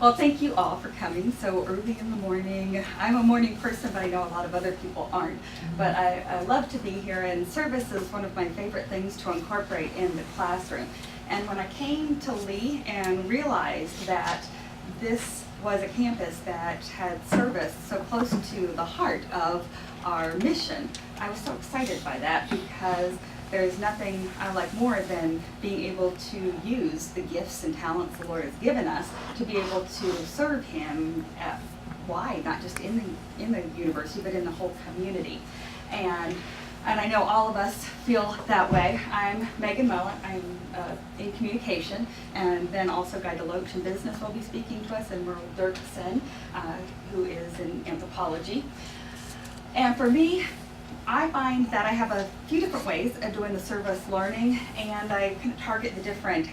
Well, thank you all for coming so early in the morning. I'm a morning person, but I know a lot of other people aren't. But I love to be here, and service is one of my favorite things to incorporate in the classroom. And when I came to Lee and realized that this was a campus that had service so close to the heart of our mission, I was so excited by that, because there's nothing I like more than being able to use the gifts and talents the Lord has given us to be able to serve Him wide, not just in the university, but in the whole community. And I know all of us feel that way. I'm Megan Mullen. I'm in communication, and then also Guy DeLoach in business will be speaking to us, and Merle Dirksen, who is in anthropology. And for me, I find that I have a few different ways of doing the service learning, and I can target the different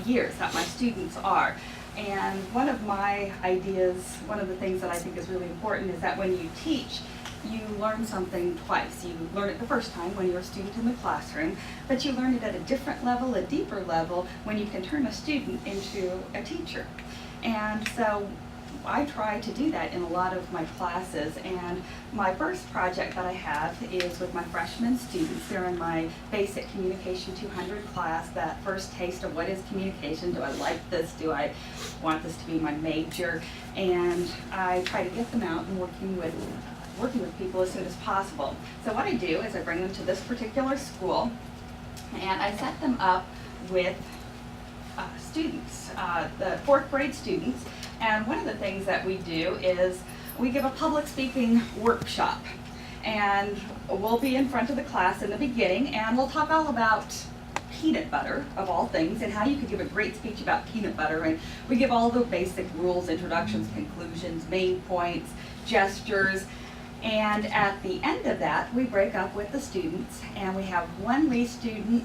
years that my students are. And one of my ideas, one of the things that I think is really important, is that when you teach, you learn something twice. You learn it the first time when you're a student in the classroom, but you learn it at a different level, a deeper level, when you can turn a student into a teacher. And so I try to do that in a lot of my classes, and my first project that I have is with my freshman students. They're in my Basic Communication 200 class, that first taste of what is communication. Do I like this? Do I want this to be my major? And I try to get them out and working with people as soon as possible. So what I do is I bring them to this particular school, and I set them up with students, the fourth grade students. And one of the things that we do is we give a public speaking workshop. And we'll be in front of the class in the beginning, and we'll talk all about peanut butter, of all things, and how you could give a great speech about peanut butter. And we give all the basic rules, introductions, conclusions, main points, gestures. And at the end of that, we break up with the students, and we have one Lee student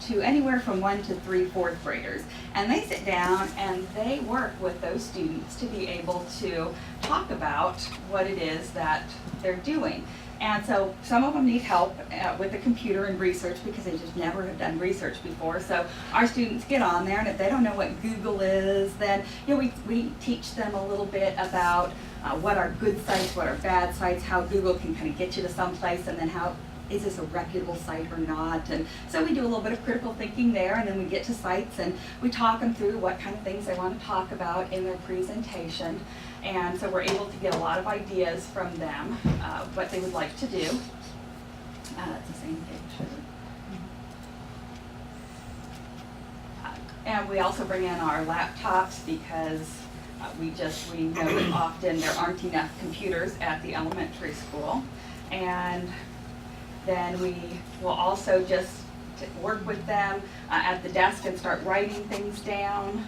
to anywhere from 1 to 3 fourth graders. And they sit down and they work with those students to be able to talk about what it is that they're doing. And so some of them need help with the computer and research, because they just never have done research before. So our students get on there, and if they don't know what Google is, then we teach them a little bit about what are good sites, what are bad sites, how Google can kind of get you to some place, and then how is this a reputable site or not. And so we do a little bit of critical thinking there, and then we get to sites and we talk them through what kind of things they want to talk about in their presentation. And so we're able to get a lot of ideas from them, what they would like to do. That's the same page. And we also bring in our laptops, because we know that often there aren't enough computers at the elementary school. And then we will also just work with them at the desk and start writing things down.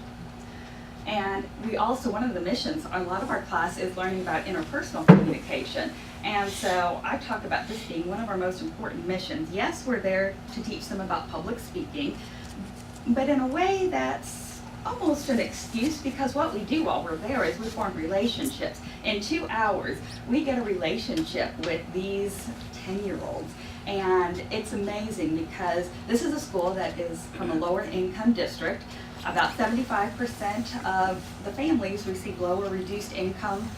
And we also, one of the missions, a lot of our class is learning about interpersonal communication. And so I talk about this being one of our most important missions. Yes, we're there to teach them about public speaking, but in a way that's almost an excuse, because what we do while we're there is we form relationships. In 2 hours, we get a relationship with these 10-year-olds. And it's amazing, because this is a school that is from a lower income district. About 75% of the families receive lower reduced income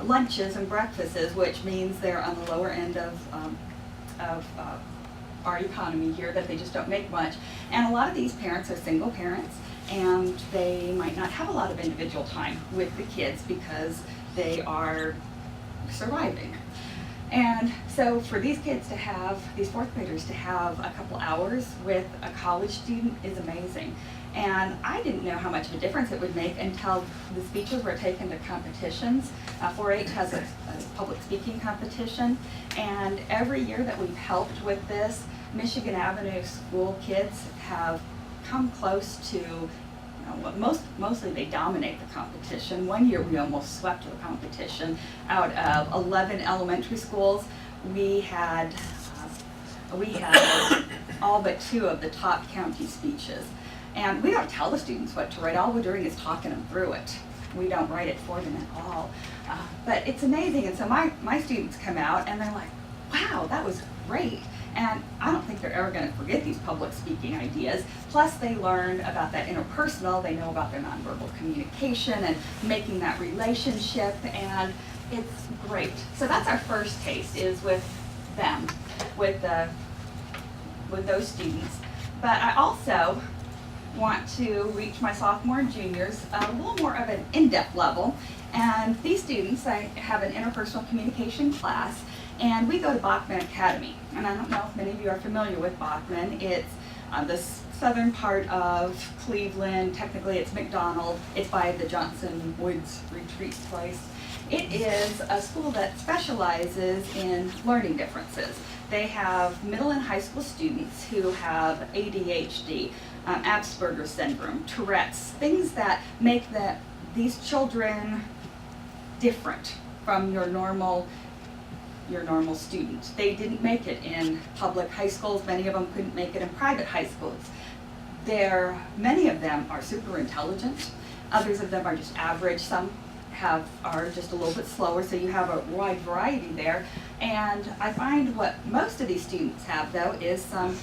lunches and breakfasts, which means they're on the lower end of our economy here, that they just don't make much. And a lot of these parents are single parents, and they might not have a lot of individual time with the kids because they are surviving. And so for these kids to have, these fourth graders to have a couple hours with a college student is amazing. And I didn't know how much of a difference it would make until the speeches were taken to competitions. 4-H has a public speaking competition, and every year that we've helped with this, Michigan Avenue school kids have come close to, mostly they dominate the competition. One year we almost swept the competition. Out of 11 elementary schools, we had all but 2 of the top county speeches. And we don't tell the students what to write. All we're doing is talking them through it. We don't write it for them at all. But it's amazing. And so my students come out and they're like, wow, that was great. And I don't think they're ever going to forget these public speaking ideas. Plus they learn about that interpersonal, they know about their nonverbal communication and making that relationship, and it's great. So that's our first taste, is with them, with those students. But I also want to reach my sophomore and juniors a little more of an in-depth level. And these students, I have an interpersonal communication class, and we go to Bachmann Academy. And I don't know if many of you are familiar with Bachmann. It's the southern part of Cleveland. Technically it's McDonald. It's by the Johnson Woods retreat place. It is a school that specializes in learning differences. They have middle and high school students who have ADHD, Asperger's syndrome, Tourette's, things that make these children different from your normal student. They didn't make it in public high schools. Many of them couldn't make it in private high schools. Many of them are super intelligent. Others of them are just average. Some are just a little bit slower, so you have a wide variety there. And I find what most of these students have, though, is some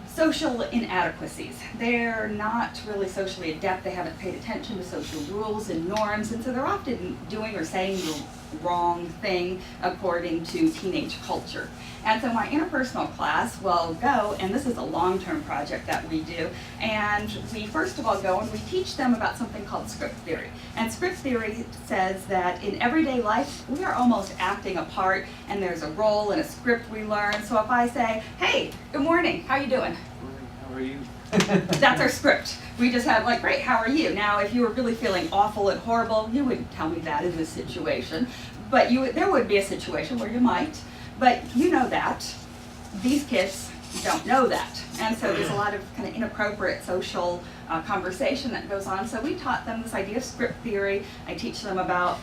social inadequacies. They're not really socially adept. They haven't paid attention to social rules and norms, and so they're often doing or saying the wrong thing according to teenage culture. And so my interpersonal class will go, and this is a long-term project that we do, and we first of all go and we teach them about something called script theory. And script theory says that in everyday life, we are almost acting a part, and there's a role and a script we learn. So if I say, hey, good morning, how you doing? How are you? That's our script. We just have like, great, how are you? Now, if you were really feeling awful and horrible, you wouldn't tell me that in this situation. But there would be a situation where you might. But you know that. These kids don't know that. And so there's a lot of kind of inappropriate social conversation that goes on. So we taught them this idea of script theory. I teach them about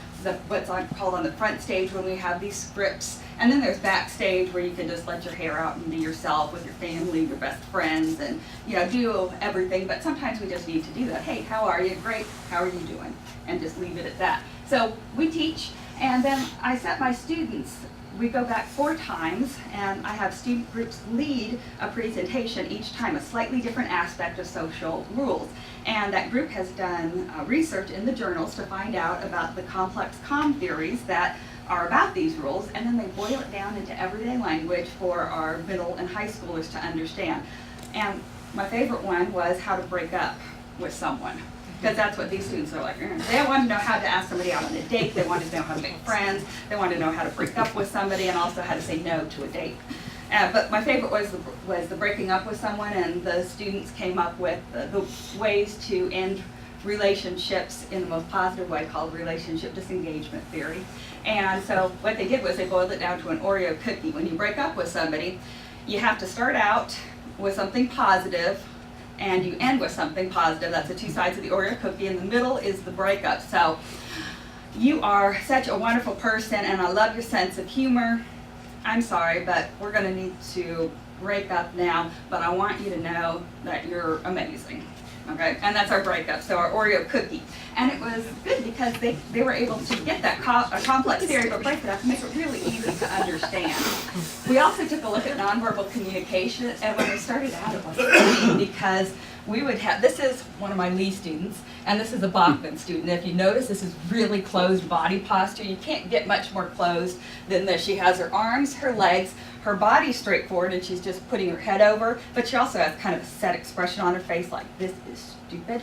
what's called on the front stage when we have these scripts. And then there's backstage where you can just let your hair out and be yourself with your family, your best friends, and do everything. But sometimes we just need to do that. Hey, how are you? Great. How are you doing? And just leave it at that. So we teach, and then I set my students. We go back 4 times, and I have student groups lead a presentation each time, a slightly different aspect of social rules. And that group has done research in the journals to find out about the complex comm theories that are about these rules, and then they boil it down into everyday language for our middle and high schoolers to understand. And my favorite one was how to break up with someone. Because that's what these students are like. They want to know how to ask somebody out on a date. They want to know how to make friends. They want to know how to break up with somebody, and also how to say no to a date. But my favorite was the breaking up with someone, and the students came up with the ways to end relationships in the most positive way, called relationship disengagement theory. And so what they did was they boiled it down to an Oreo cookie. When you break up with somebody, you have to start out with something positive, and you end with something positive. That's the 2 sides of the Oreo cookie. In the middle is the breakup. So you are such a wonderful person, and I love your sense of humor. I'm sorry, but we're going to need to break up now, but I want you to know that you're amazing. Okay, and that's our breakup, so our Oreo cookie. And it was good because they were able to get that complex theory, but break it up and make it really easy to understand. We also took a look at nonverbal communication, and when we started out, it was funny because we would have, this is one of my Lee students, and this is a Bachmann student. If you notice, this is really closed body posture. You can't get much more closed than this. She has her arms, her legs, her body straight forward, and she's just putting her head over, but she also has kind of a set expression on her face like, this is stupid.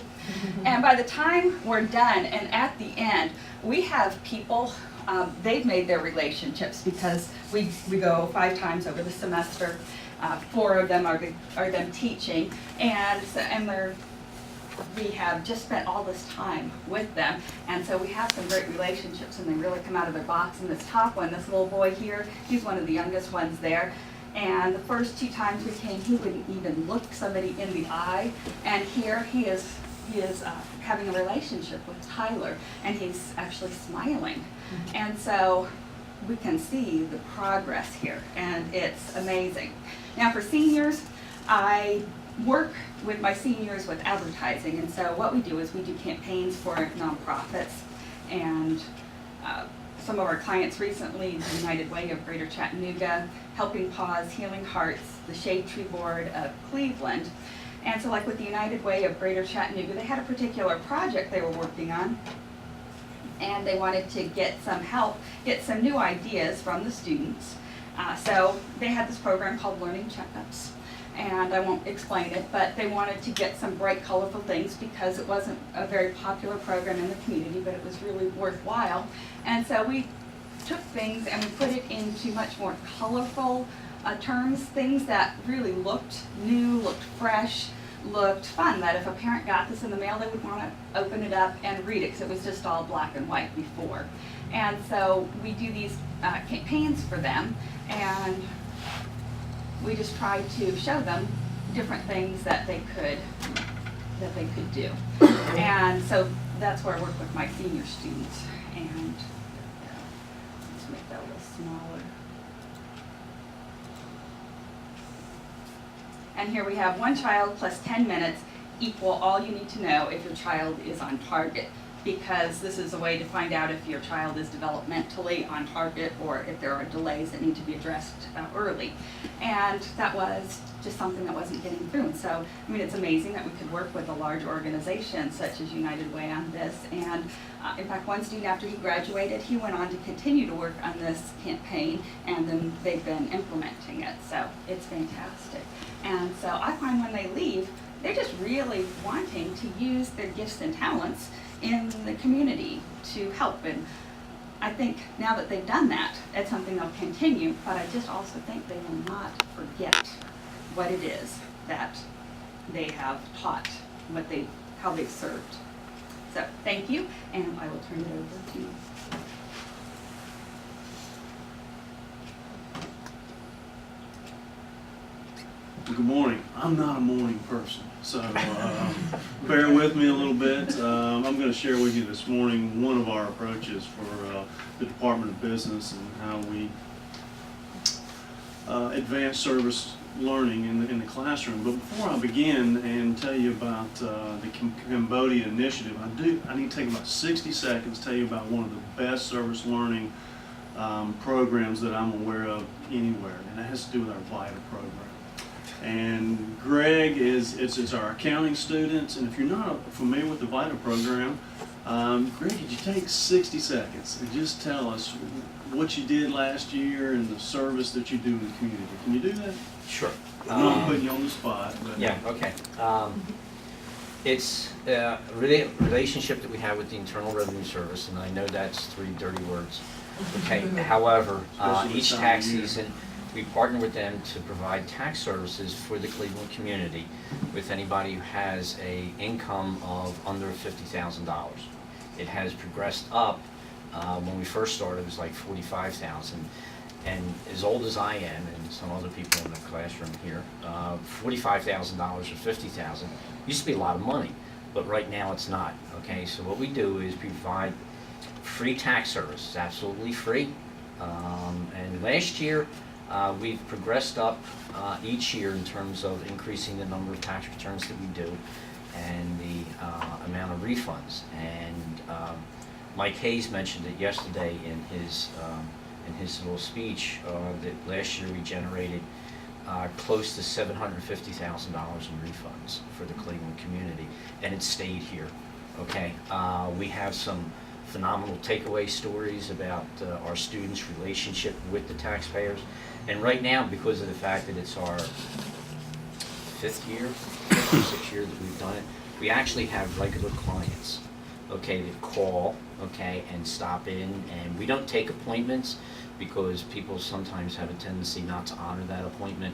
And by the time we're done, and at the end, we have people, they've made their relationships because we go 5 times over the semester. 4 of them are them teaching, and we have just spent all this time with them, and so we have some great relationships, and they really come out of their box. And this top one, this little boy here, he's one of the youngest ones there, and the first 2 times we came, he wouldn't even look somebody in the eye, and here he is having a relationship with Tyler, and he's actually smiling. And so we can see the progress here, and it's amazing. Now for seniors, I work with my seniors with advertising, and so what we do is we do campaigns for nonprofits, and some of our clients recently, the United Way of Greater Chattanooga, Helping Paws, Healing Hearts, the Shade Tree Board of Cleveland. And so like with the United Way of Greater Chattanooga, they had a particular project they were working on, and they wanted to get some help, get some new ideas from the students. So they had this program called Learning Checkups, and I won't explain it, but they wanted to get some bright, colorful things because it wasn't a very popular program in the community, but it was really worthwhile. And so we took things and we put it into much more colorful terms, things that really looked new, looked fresh, looked fun, that if a parent got this in the mail, they would want to open it up and read it, because it was just all black and white before. And so we do these campaigns for them, and we just try to show them different things that they could do. And so that's where I work with my senior students. And let's make that a little smaller. And here we have 1 child plus 10 minutes equal all you need to know if your child is on target, because this is a way to find out if your child is developmentally on target or if there are delays that need to be addressed early. And that was just something that wasn't getting through. And so, I mean, it's amazing that we could work with a large organization such as United Way on this. And in fact, one student, after he graduated, he went on to continue to work on this campaign, and then they've been implementing it. So it's fantastic. And so I find when they leave, they're just really wanting to use their gifts and talents in the community to help. And I think now that they've done that, it's something they'll continue, but I just also think they will not forget what it is that they have taught, how they've served. So thank you, and I will turn it over to you. Good morning. I'm not a morning person, so bear with me a little bit. I'm going to share with you this morning one of our approaches for the Department of Business and how we advance service learning in the classroom. But before I begin and tell you about the Cambodia initiative, I need to take about 60 seconds to tell you about one of the best service learning programs that I'm aware of anywhere, and that has to do with our VITA program. And Greg it's our accounting students, and if you're not familiar with the VITA program, Greg, could you take 60 seconds and just tell us what you did last year and the service that you do in the community? Can you do that? Sure. I'm not putting you on the spot. But Yeah, okay. It's a relationship that we have with the Internal Revenue Service, and I know that's 3 dirty words. Okay. However, each tax season, we partner with them to provide tax services for the Cleveland community with anybody who has an income of under $50,000. It has progressed up. When we first started, it was like $45,000. And as old as I am, and some other people in the classroom here, $45,000 or $50,000 used to be a lot of money, but right now it's not. Okay, so what we do is we provide free tax service. It's absolutely free. And last year, we've progressed up each year in terms of increasing the number of tax returns that we do and the amount of refunds. And Mike Hayes mentioned it yesterday in his little speech that last year we generated close to $750,000 in refunds for the Cleveland community, and it stayed here. Okay, we have some phenomenal takeaway stories about our students' relationship with the taxpayers. And right now, because of the fact that it's our 5th year, 5th or 6th year that we've done it, we actually have regular clients, okay, that call, okay, and stop in. And we don't take appointments because people sometimes have a tendency not to honor that appointment.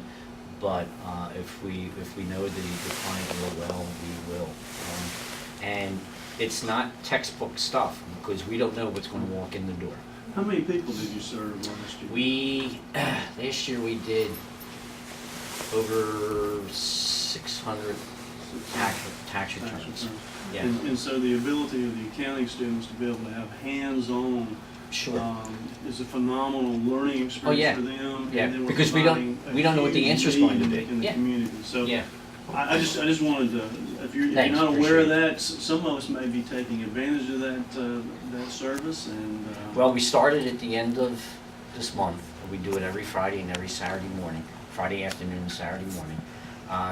But if we know the client real well, we will. And it's not textbook stuff because we don't know what's going to walk in the door. how many people did you serve last year? Last year we did over 600 tax returns. Yeah. And so the ability of the accounting students to be able to have hands-on Sure. is a phenomenal learning experience for them. Yeah, and then we're because we don't know what the answer's going to be. in the Yeah. community. So Yeah. I just wanted to if you're Thanks, not aware of appreciate that, some of us may be taking advantage of that service, and Well, we started at the end of this month. We do it every Friday and every Saturday morning, Friday afternoon and Saturday morning.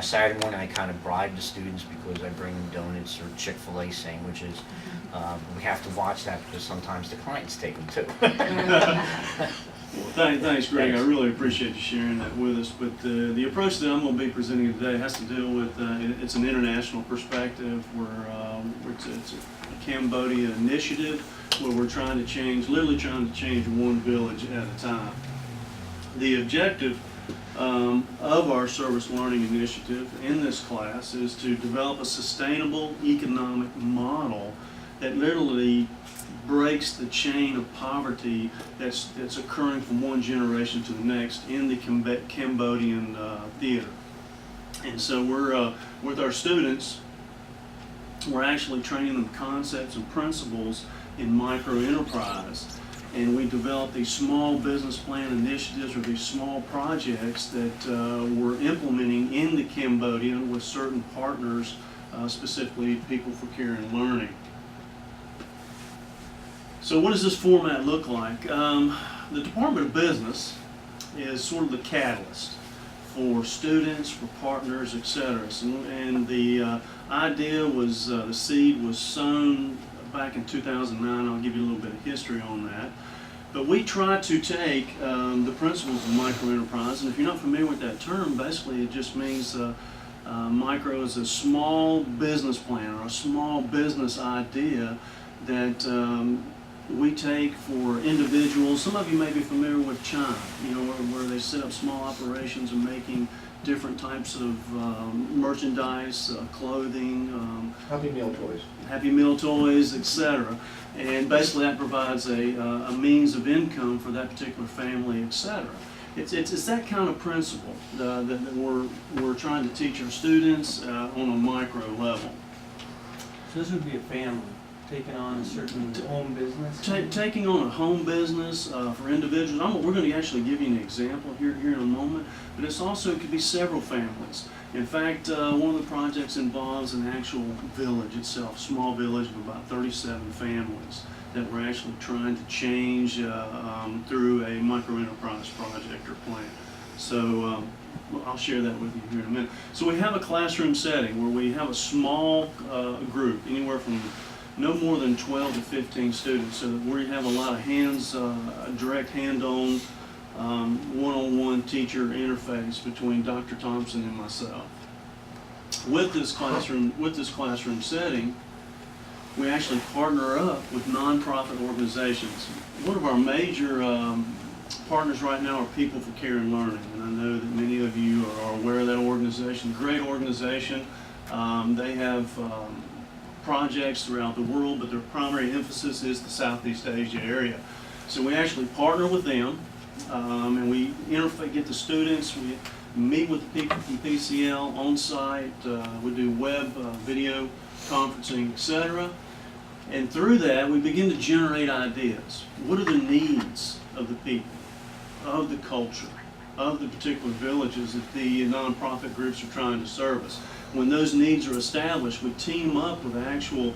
Saturday morning, I kind of bribe the students because I bring them donuts or Chick-fil-A sandwiches. We have to watch that because sometimes the clients take them too. Well, thanks, Greg. Thanks. I really appreciate you sharing that with us. But the approach that I'm going to be presenting today has to deal with it's an international perspective where it's a Cambodia initiative where we're literally trying to change one village at a time. The objective of our service learning initiative in this class is to develop a sustainable economic model that literally breaks the chain of poverty that's occurring from one generation to the next in the Cambodian theater. And so we're with our students, we're actually training them concepts and principles in micro-enterprise. And we develop these small business plan initiatives or these small projects that we're implementing in the Cambodia with certain partners, specifically People for Care and Learning. So what does this format look like? The Department of Business is sort of the catalyst for students, for partners, etc. And the idea was, the seed was sown back in 2009. I'll give you a little bit of history on that. But we try to take the principles of microenterprise, and if you're not familiar with that term, basically it just means micro is a small business plan or a small business idea that we take for individuals. Some of you may be familiar with China, where they set up small operations and making different types of merchandise, clothing, Happy Meal toys, etc. And basically that provides a means of income for that particular family, etc. It's that kind of principle that we're trying to teach our students on a micro level. So this would be a family taking on a certain home business? Taking on a home business for individuals. We're going to actually give you an example here in a moment, but it could be several families. In fact, one of the projects involves an actual village itself, small village of about 37 families that we're actually trying to change through a microenterprise project or plan. So I'll share that with you here in a minute. So we have a classroom setting where we have a small group, anywhere from no more than 12 to 15 students, so that we have a lot of direct hand-on, one-on-one teacher interface between Dr. Thompson and myself. With this classroom setting, we actually partner up with nonprofit organizations. One of our major partners right now are People for Care and Learning, and I know that many of you are aware of that organization. Great organization. They have projects throughout the world, but their primary emphasis is the Southeast Asia area. So we actually partner with them, and we get the students, we meet with the people from PCL on site, we do web, video conferencing, etc. And through that, we begin to generate ideas. What are the needs of the people, of the culture, of the particular villages that the nonprofit groups are trying to service? When those needs are established, we team up with actual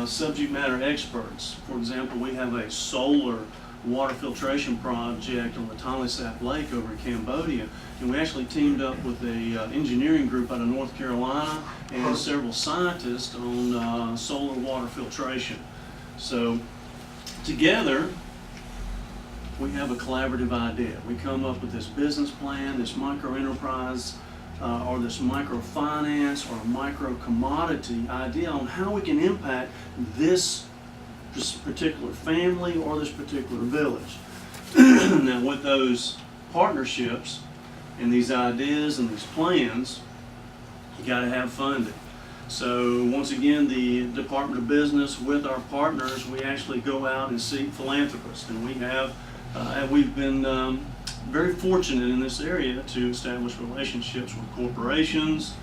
subject matter experts. For example, we have a solar water filtration project on the Talisap Lake over in Cambodia, and we actually teamed up with a engineering group out of North Carolina and several scientists on solar water filtration. So together, we have a collaborative idea. We come up with this business plan, this microenterprise, or this microfinance or micro commodity idea on how we can impact this particular family or this particular village. Now with those partnerships and these ideas and these plans, you got to have funding. So once again, the Department of Business with our partners, we actually go out and seek philanthropists, and we've been very fortunate in this area to establish relationships with corporations,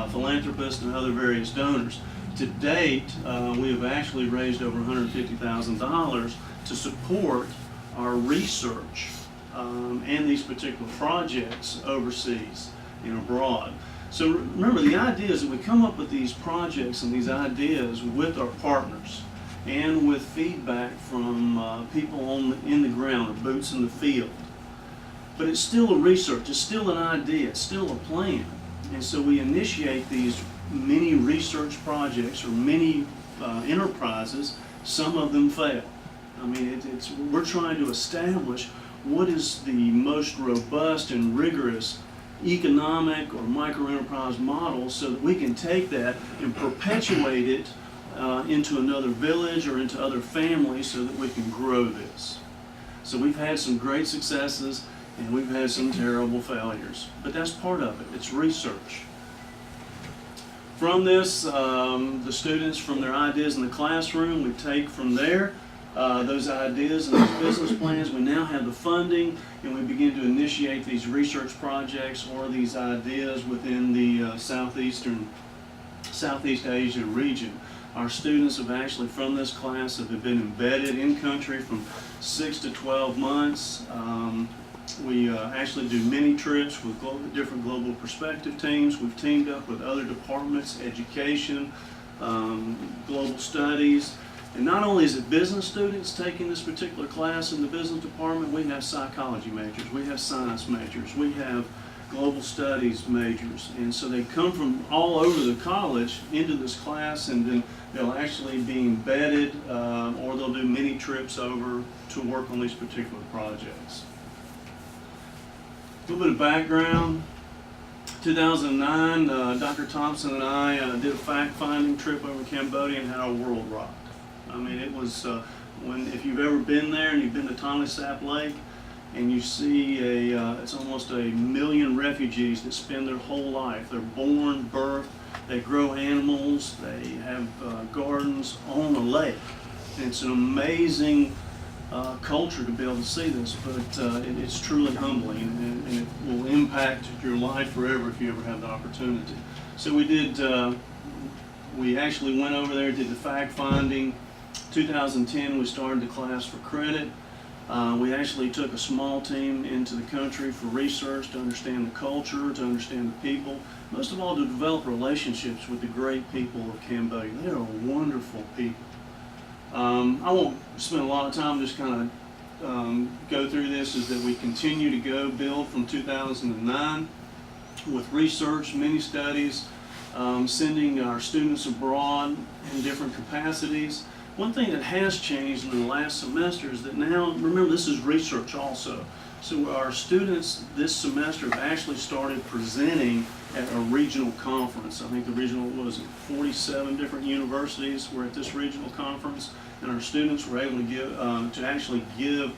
philanthropists, and other various donors. To date, we have actually raised over $150,000 to support our research and these particular projects overseas and abroad. So remember, the idea is that we come up with these projects and these ideas with our partners and with feedback from people in the ground, or boots in the field. But it's still a research, it's still an idea, it's still a plan. And so we initiate these mini research projects or mini enterprises. Some of them fail. I mean, we're trying to establish what is the most robust and rigorous economic or micro-enterprise model, so that we can take that and perpetuate it into another village or into other families, so that we can grow this. So we've had some great successes and we've had some terrible failures, but that's part of it. It's research. From this, the students, from their ideas in the classroom, we take from there those ideas and those business plans. We now have the funding, and we begin to initiate these research projects or these ideas within the Southeast Asia region. Our students have actually, from this class, have been embedded in country from 6 to 12 months. We actually do mini trips with different global perspective teams. We've teamed up with other departments, education, global studies. And not only is it business students taking this particular class in the business department, we have psychology majors, we have science majors, we have global studies majors. And so they come from all over the college into this class, and then they'll actually be embedded or they'll do mini trips over to work on these particular projects. A little bit of background. 2009, Dr. Thompson and I did a fact-finding trip over Cambodia and had our world rocked. I mean, it was, if you've ever been there and you've been to Tonle Sap Lake, and you see it's almost 1 million refugees that spend their whole life. They're born, birth, they grow animals, they have gardens on a lake. And it's an amazing culture to be able to see this, but it's truly humbling, and it will impact your life forever if you ever have the opportunity. So we actually went over there, did the fact finding. 2010, we started the class for credit. We actually took a small team into the country for research, to understand the culture, to understand the people, most of all to develop relationships with the great people of Cambodia. They are wonderful people. I won't spend a lot of time, just kind of go through this, is that we continue to build from 2009 with research, mini studies, sending our students abroad in different capacities. One thing that has changed in the last semester is that now, remember, this is research also. So our students this semester have actually started presenting at a regional conference. I think the regional was 47 different universities were at this regional conference, and our students were able to actually give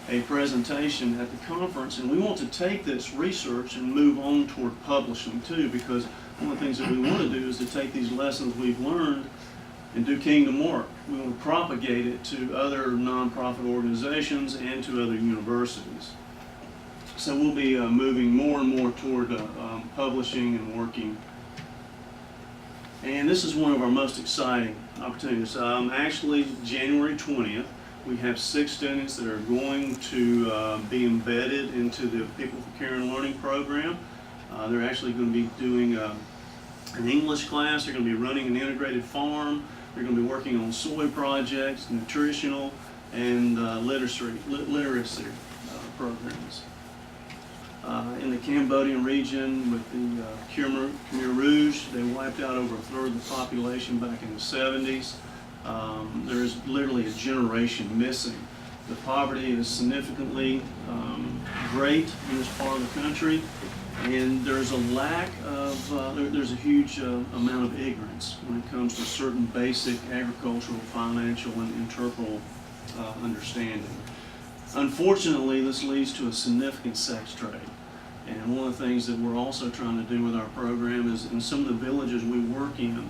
a presentation at the conference. And we want to take this research and move on toward publishing too, because one of the things that we want to do is to take these lessons we've learned and do kingdom work. We want to propagate it to other nonprofit organizations and to other universities. So we'll be moving more and more toward publishing and working. And this is one of our most exciting opportunities. Actually, January 20th, we have 6 students that are going to be embedded into the People for Care and Learning program. They're actually going to be doing an English class. They're going to be running an integrated farm. They're going to be working on soy projects, nutritional, and literacy programs. In the Cambodian region with the Khmer Rouge, they wiped out over 1/3 of the population back in the 70s. There is literally a generation missing. The poverty is significantly great in this part of the country, and there's a lack of, there's a huge amount of ignorance when it comes to certain basic agricultural, financial, and interpersonal understanding. Unfortunately, this leads to a significant sex trade. And one of the things that we're also trying to do with our program is in some of the villages we work in,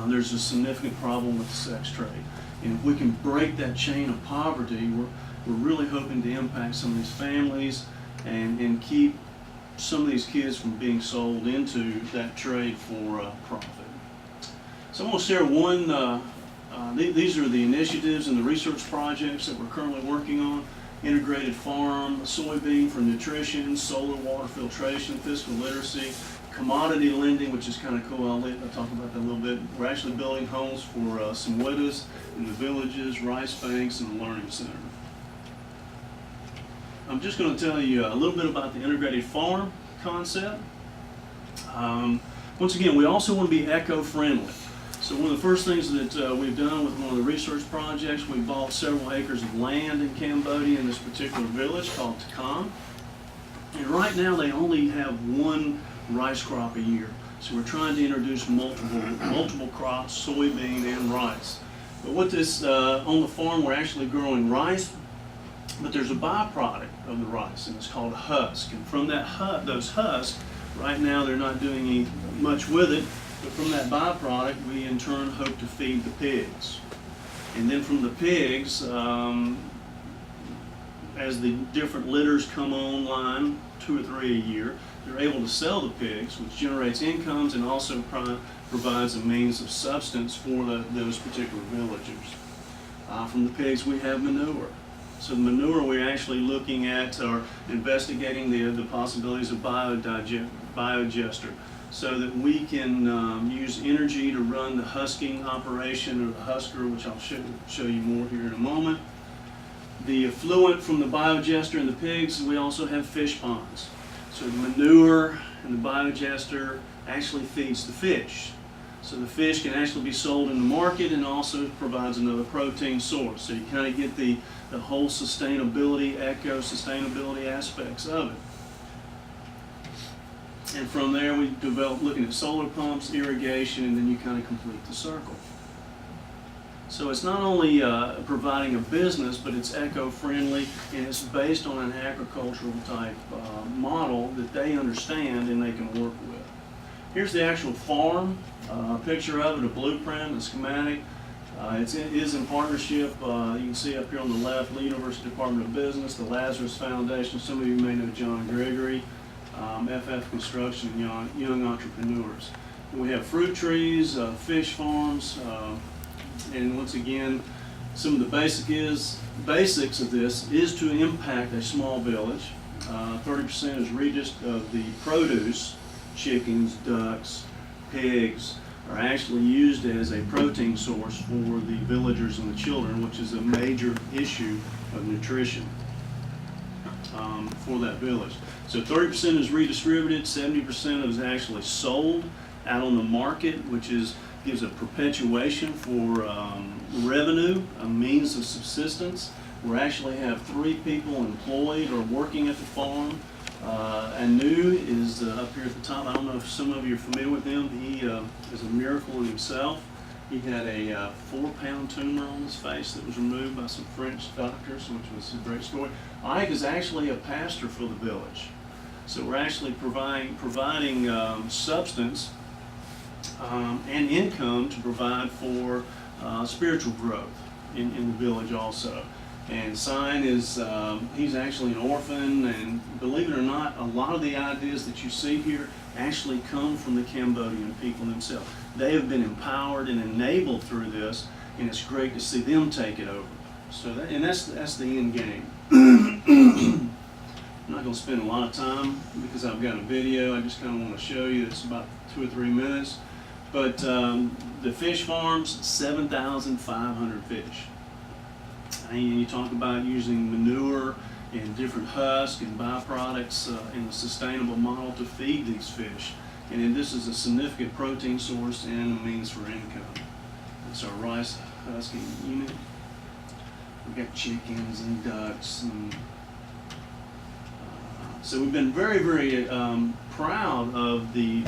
there's a significant problem with the sex trade. And if we can break that chain of poverty, we're really hoping to impact some of these families and keep some of these kids from being sold into that trade for profit. So I'm going to share one, these are the initiatives and the research projects that we're currently working on. Integrated farm, soybean for nutrition, solar water filtration, fiscal literacy, commodity lending, which is kind of cool. I'll talk about that a little bit. We're actually building homes for some widows in the villages, rice banks, and the learning center. I'm just going to tell you a little bit about the integrated farm concept. Once again, we also want to be eco-friendly. So one of the first things that we've done with one of the research projects, we bought several acres of land in Cambodia in this particular village called Takam. And right now they only have one rice crop a year. So we're trying to introduce multiple crops, soybean and rice. But with this, on the farm we're actually growing rice, but there's a byproduct of the rice, and it's called husk. And from that those husks, right now they're not doing much with it, but from that byproduct we in turn hope to feed the pigs. And then from the pigs, as the different litters come online, 2 or 3 a year, they're able to sell the pigs, which generates incomes and also provides a means of substance for those particular villagers. From the pigs we have manure. So the manure we're actually looking at or investigating the possibilities of biodigester, so that we can use energy to run the husking operation or the husker, which I'll show you more here in a moment. The effluent from the biogester and the pigs, we also have fish ponds. So the manure and the biogester actually feeds the fish. So the fish can actually be sold in the market and also provides another protein source. So you kind of get the whole sustainability, eco-sustainability aspects of it. And from there we develop looking at solar pumps, irrigation, and then you kind of complete the circle. So it's not only providing a business, but it's eco-friendly, and it's based on an agricultural type model that they understand and they can work with. Here's the actual farm, a picture of it, a blueprint, a schematic. It is in partnership, you can see up here on the left, Lee University Department of Business, the Lazarus Foundation, some of you may know John Gregory, FF Construction, and young entrepreneurs. We have fruit trees, fish farms, and once again, some of the basics of this is to impact a small village. 30% is of the produce, chickens, ducks, pigs, are actually used as a protein source for the villagers and the children, which is a major issue of nutrition for that village. So 30% is redistributed, 70% is actually sold out on the market, which gives a perpetuation for revenue, a means of subsistence. We actually have 3 people employed or working at the farm. Anu is up here at the top. I don't know if some of you are familiar with him. He is a miracle in himself. He had a 4-pound tumor on his face that was removed by some French doctors, which was a great story. Ike is actually a pastor for the village. So we're actually providing substance and income to provide for spiritual growth in the village also. And Sign is, he's actually an orphan, and believe it or not, a lot of the ideas that you see here actually come from the Cambodian people themselves. They have been empowered and enabled through this, and it's great to see them take it over. So that's the end game. I'm not going to spend a lot of time because I've got a video. I just kind of want to show you. It's about 2 or 3 minutes. But the fish farms, 7,500 fish. And you talk about using manure and different husks and byproducts in a sustainable model to feed these fish. And then this is a significant protein source and a means for income. It's our rice husking unit. We've got chickens and ducks. And, so we've been very, very proud of the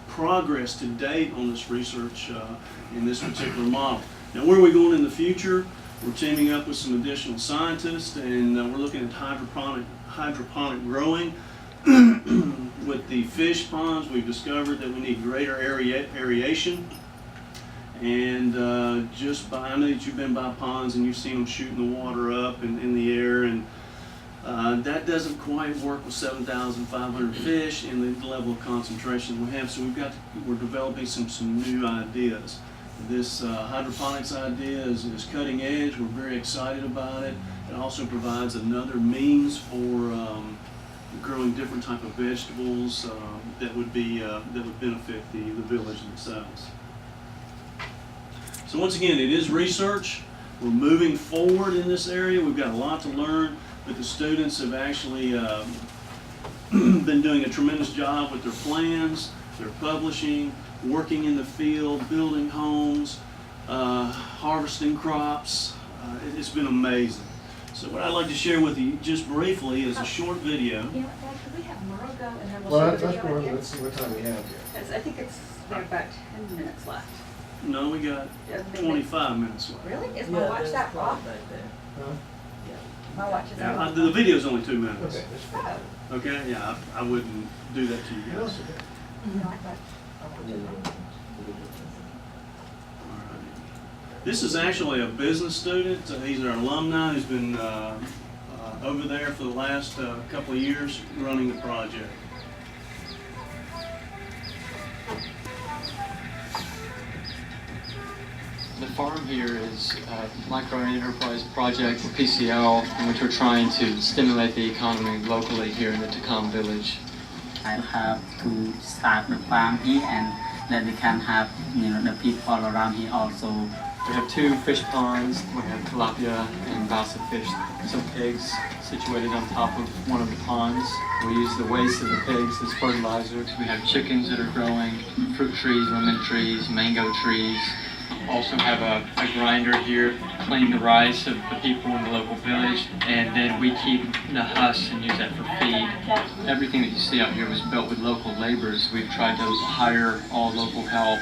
progress to date on this research in this particular model. Now, where are we going in the future? We're teaming up with some additional scientists, and we're looking at hydroponic growing. With the fish ponds, we've discovered that we need greater aeration. And I know that you've been by ponds and you've seen them shooting the water up in the air, and that doesn't quite work with 7,500 fish and the level of concentration we have. So we're developing some new ideas. This hydroponics idea is cutting edge. We're very excited about it. It also provides another means for growing different type of vegetables that would benefit the village themselves. So once again, it is research. We're moving forward in this area. We've got a lot to learn, but the students have actually been doing a tremendous job with their plans, their publishing, working in the field, building homes, harvesting crops. It's been amazing. So what I'd like to share with you just briefly is a short video. You know what, Dad, could we have Merle go and then Well, we'll let's show the go, video again? let's see what time we have here. Because I think we have about 10 minutes left. No, we got Yeah, maybe. 25 minutes left. Really? Is my watch that off? Huh? My watch is Now, off. the video's only 2 minutes. Okay, that's fine. Oh, Okay, yeah, I wouldn't do that to you No, guys. it's okay. no, I thought. Alrighty. This is actually a business student. He's our alumni who's been over there for the last couple of years running the project. The farm here is a micro enterprise project, or PCL, in which we're trying to stimulate the economy locally here in the Takam village. I have to start the farm here, and then we can have the people around here also. We have 2 fish ponds. We have tilapia and bassa fish. Some pigs situated on top of one of the ponds. We use the waste of the pigs as fertilizer. We have chickens that are growing, fruit trees, lemon trees, mango trees. Also have a grinder here, clean the rice of the people in the local village, and then we keep the husks and use that for feed. Everything that you see out here was built with local laborers. We've tried to hire all local help.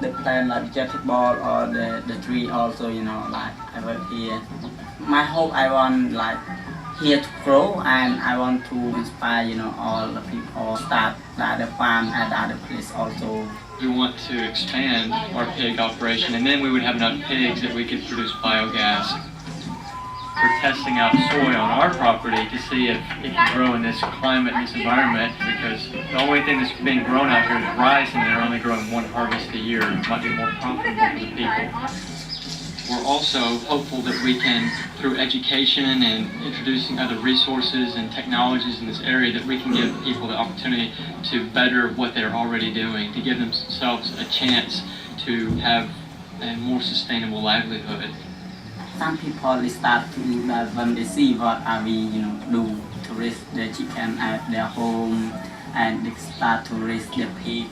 The plant like vegetable or the tree also, like I work here. My hope I want like here to grow, and I want to inspire, all the people start the farm at other place also. We want to expand our pig operation, and then we would have enough pigs that we could produce biogas. We're testing out soy on our property to see if it can grow in this climate, in this environment, because the only thing that's being grown out here is rice, and they're only growing 1 harvest a year. It might be more profitable for the people. We're also hopeful that we can, through education and introducing other resources and technologies in this area, that we can give people the opportunity to better what they're already doing, to give themselves a chance to have a more sustainable livelihood. Some people start to when they see what we do to raise the chicken at their home, and they start to raise the pig.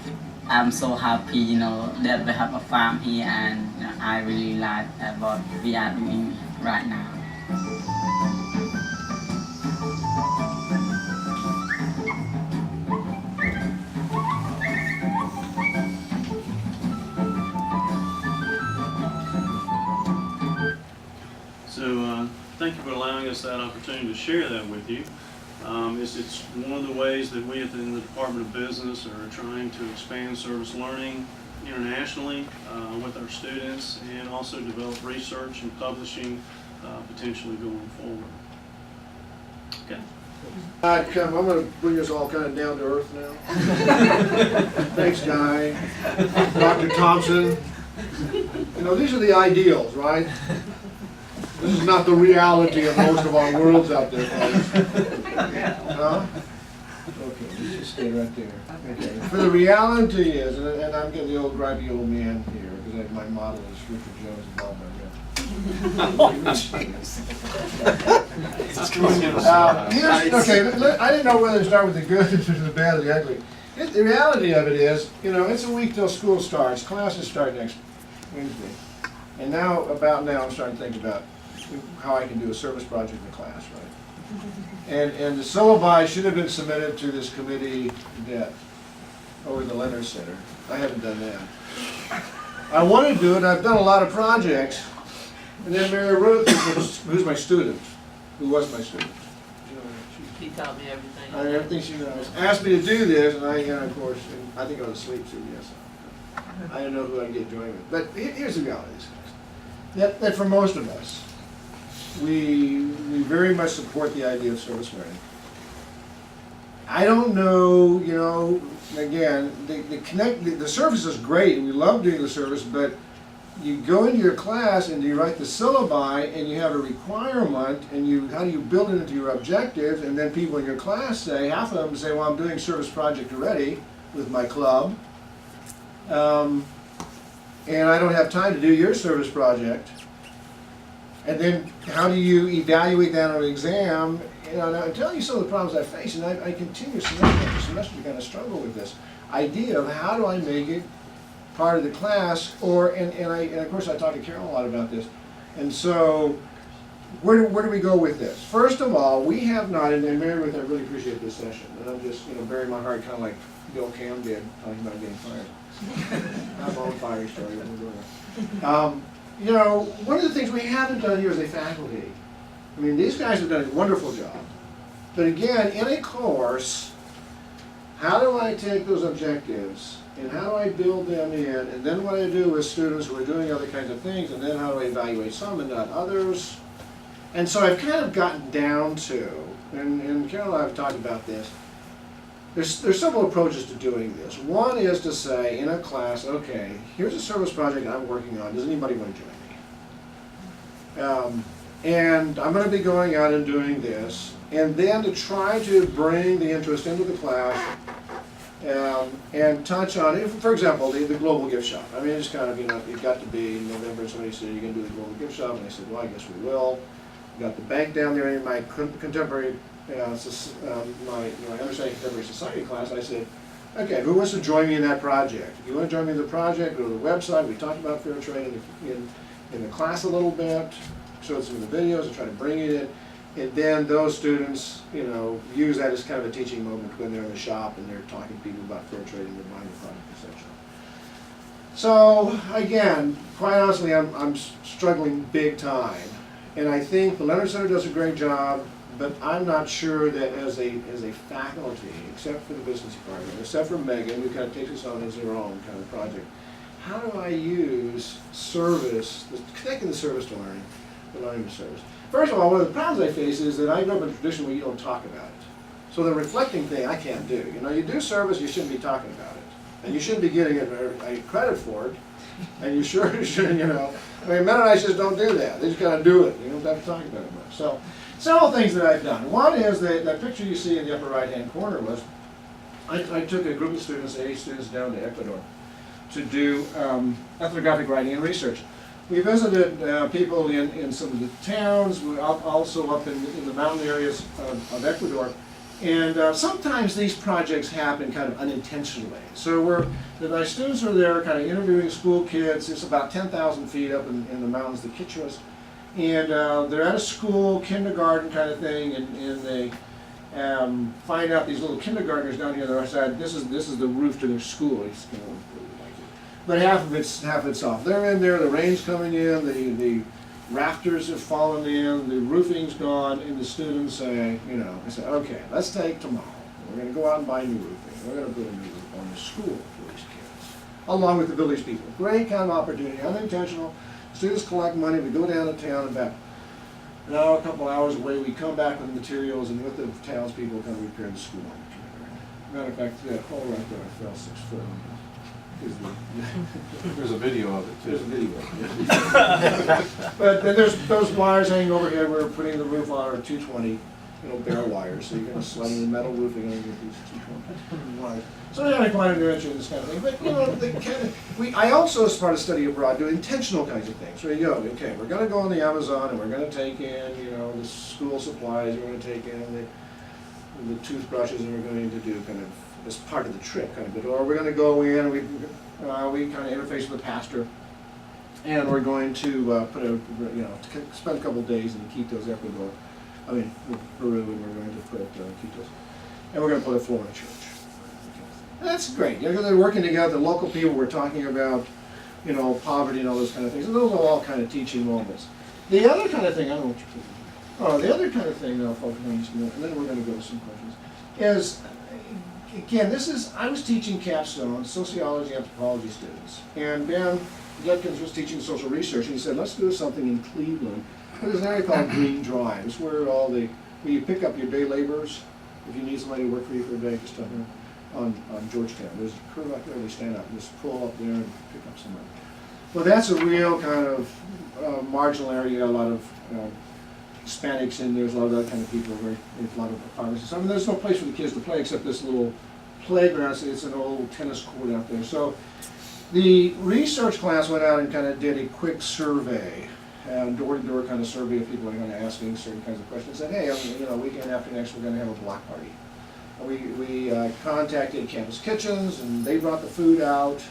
I'm so happy, that we have a farm here, and I really like what we are doing right now. So thank you for allowing us that opportunity to share that with you. It's one of the ways that we in the Department of Business are trying to expand service learning internationally with our students, and also develop research and publishing potentially going forward. Okay. All right, I'm going to bring us all kind of down to earth now. Thanks, Guy. Dr. Thompson. These are the ideals, right? This is not the reality of most of our worlds out there, folks. Huh? Okay, you just stay right there. Okay. For the reality is, and I'm getting the old gripey old man here, because my model is Richard Jones and Bob Okay, I didn't know whether to start with the good, the bad, or the ugly. The reality of it is, it's a week till school starts. Classes start next Wednesday. And now I'm starting to think about how I can do a service project in the class, right? And the syllabi should have been submitted to this committee that over the Leonard Center. I haven't done that. I want to do it. I've done a lot of projects. And then Mary Ruth, who's my student, who was my student. He taught me everything. Everything she knows. Asked me to do this, and of course, I think I was asleep too, yes. I didn't know who I'd get joined with. But here's the reality, guys. That for most of us, we very much support the idea of service learning. I don't know, you know, again, the service is great, and we love doing the service, but you go into your class and you write the syllabi and you have a requirement and how do you build it into your objectives, and then people in your class say, half of them say, well, I'm doing service project already with my club, and I don't have time to do your service project. And then how do you evaluate that on an exam? You know, I'm telling you some of the problems I face, and I continue semester after semester to kind of struggle with this idea of how do I make it part of the class, and of course I talked to Carol a lot about this. And so, where do we go with this? First of all, we have not, and Mary Ruth, I really appreciate this session, and I'm just, you know, burying my heart, kind of like Bill Cam did, talking about getting fired. I have my own fiery story. You know, one of the things we haven't done here as a faculty, I mean, these guys have done a wonderful job, but again, in a course, how do I take those objectives and how do I build them in, and then what I do with students who are doing other kinds of things, and then how do I evaluate some and not others? And so I've kind of gotten down to, and Carol and I have talked about this, there's several approaches to doing this. One is to say in a class, okay, here's a service project I'm working on, does anybody want to join me? And I'm going to be going out and doing this, and then to try to bring the interest into the class and touch on it. For example, the global gift shop. I mean, it's kind of, you know, it got to be in November, and somebody said, you're going to do the global gift shop, and I said, well, I guess we will. Got the bank down there in my contemporary, my Understanding Contemporary Society class. I said, okay, who wants to join me in that project? If you want to join me in the project, go to the website. We talked about fair trade in the class a little bit, showed some of the videos and tried to bring it in. And then those students, you know, use that as kind of a teaching moment when they're in the shop and they're talking to people about fair trade and they're buying the product, etc. So again, quite honestly, I'm struggling big time, and I think the Leonard Center does a great job, but I'm not sure that as a faculty, except for the business department, except for Megan, who kind of takes us on as her own kind of project, how do I use service, connecting the service to learning, the learning to service? First of all, one of the problems I face is that I grew up in a tradition where you don't talk about it. So the reflecting thing I can't do. You know, you do service, you shouldn't be talking about it. And you shouldn't be getting credit for it. And you sure shouldn't, you know. I mean, Mennonites just don't do that. They just kind of do it. You don't have to talk about it much. So, several things that I've done. One is that picture you see in the upper right-hand corner was, I took a group of students, 8 students, down to Ecuador to do ethnographic writing and research. We visited people in some of the towns, we're also up in the mountain areas of Ecuador, and sometimes these projects happen kind of unintentionally. So my students are there kind of interviewing school kids. It's about 10,000 feet up in the mountains, the Quichuas, and they're at a school, kindergarten kind of thing, and they find out these little kindergartners down here on the right side, this is the roof to their school. It's, you know, but half of it's off. They're in there, the rain's coming in, the rafters have fallen in, the roofing's gone, and the students say, you know, I say, okay, let's take tomorrow. We're going to go out and buy new roofing. We're going to build a new roof on the school for these kids, along with the village people. Great kind of opportunity, unintentional. Students collect money, we go down to town, about now a couple hours away, we come back with materials, and with the townspeople kind of repair the school. Matter of fact, that hole right there, I fell 6 foot. There's a video of it too. There's a video of it. But then there's those wires hanging overhead. We're putting the roof on our 220, you know, bare wires. So you're going to slide in the metal roofing underneath these 220 wires. So they're quite intervention in this kind of thing. But you know, I also, as part of study abroad, do intentional kinds of things. Where you go, okay, we're going to go on the Amazon and we're going to take in, you know, the school supplies. We're going to take in the toothbrushes, and we're going to do kind of as part of the trip, kind of. Or we're going to go in, we kind of interface with the pastor, and we're going to spend a couple of days in Quito's, Ecuador. I mean, Peru, and we're going to put Quito's, and we're going to put a floor in a church. And that's great. You know, they're working together. The local people were talking about, you know, poverty and all those kind of things. And those are all kind of teaching moments. The other kind of thing, I don't know what you're thinking. Oh, the other kind of thing that I'll focus on just a minute, and then we're going to go to some questions, is, again, I was teaching capstone sociology, anthropology students, and Ben Judkins was teaching social research, and he said, let's do something in Cleveland. There's an area called Green Drive. It's where you pick up your day laborers, If you need somebody to work for you for a day, just tell them on Georgetown. There's a crew up there, they stand up, just pull up there and pick up somebody. Well, that's a real kind of marginal area, a lot of Hispanics in there, there's a lot of other kind of people, there's a lot of apartments. I mean, there's no place for the kids to play except this little playground. So it's an old tennis court out there. So the research class went out and kind of did a quick survey, door-to-door kind of survey of people that are going to ask certain kinds of questions. Said, hey, weekend after next we're going to have a block party. We contacted Campus Kitchens, and they brought the food out.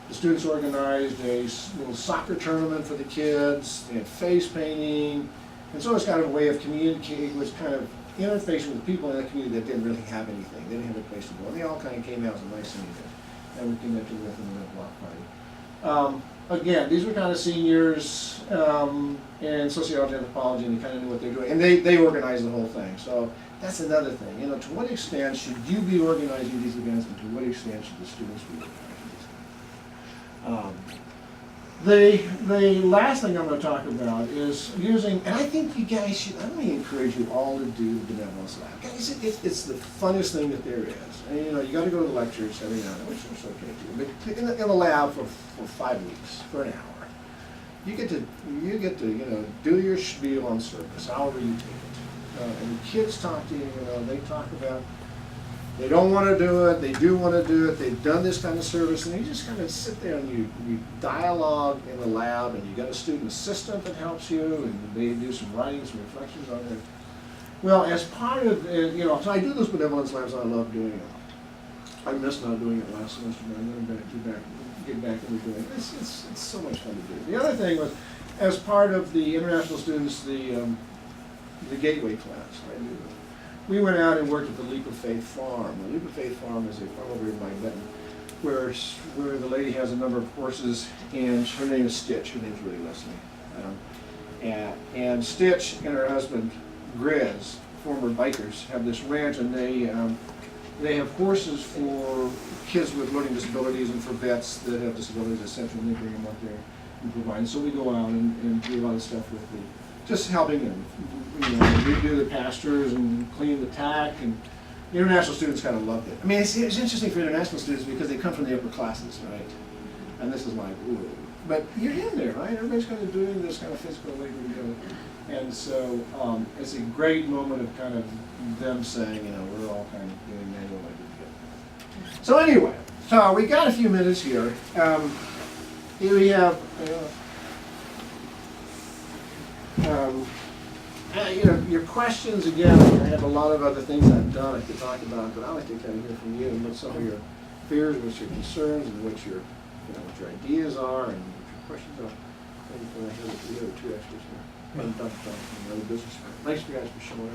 The students organized a little soccer tournament for the kids. They had face painting. And so it's kind of a way of communicating, was kind of interfacing with people in that community that didn't really have anything. They didn't have a place to go. And they all kind of came out as a nice thing to do. And we connected with them in a block party. Again, these were kind of seniors in sociology and anthropology, and they kind of knew what they were doing. And they organized the whole thing. So that's another thing. To what extent should you be organizing these events, and to what extent should the students be organizing these events? The last thing I'm going to talk about is using, and I think you guys should, I'm going to encourage you all to do the benevolence lab. Guys, it's the funnest thing that there is. And you got to go to the lectures every now and then, which is okay too. But in the lab for 5 weeks, for an hour, you get to do your spiel on service, however you take it. And the kids talk to you, they talk about, they don't want to do it, they do want to do it, they've done this kind of service, and you just kind of sit there and you dialogue in the lab, and you got a student assistant that helps you, and they do some writing, some reflections on it. Well, as part of, so I do those benevolence labs, I love doing it. I missed not doing it last semester, but I'm going to get back into doing it. It's so much fun to do. The other thing was, as part of the international students, the Gateway class, we went out and worked at the Leap of Faith Farm. The Leap of Faith Farm is a farm over in Benton, where the lady has a number of horses, and her name is Stitch. Her name's really Leslie. And Stitch and her husband, Grizz, former bikers, have this ranch, and they have horses for kids with learning disabilities and for vets that have disabilities, etc. And they bring them up there and provide. So we go out and do a lot of stuff with just helping them, redo the pastures and clean the tack. And the international students kind of loved it. I mean, it's interesting for international students because they come from the upper classes, right? And this is like, ooh. But you're in there, right? Everybody's kind of doing this kind of physical labor together. And so it's a great moment of kind of them saying, we're all kind of doing manual labor together. So anyway, so we got a few minutes here. Here we have, your questions again. I have a lot of other things I've done I could talk about, but I'd like to kind of hear from you and what some of your fears, what your concerns, and what your ideas are, and what your questions are. And I hear the other two extras here. And Dr. Thompson, another business. Thanks for you guys for showing up.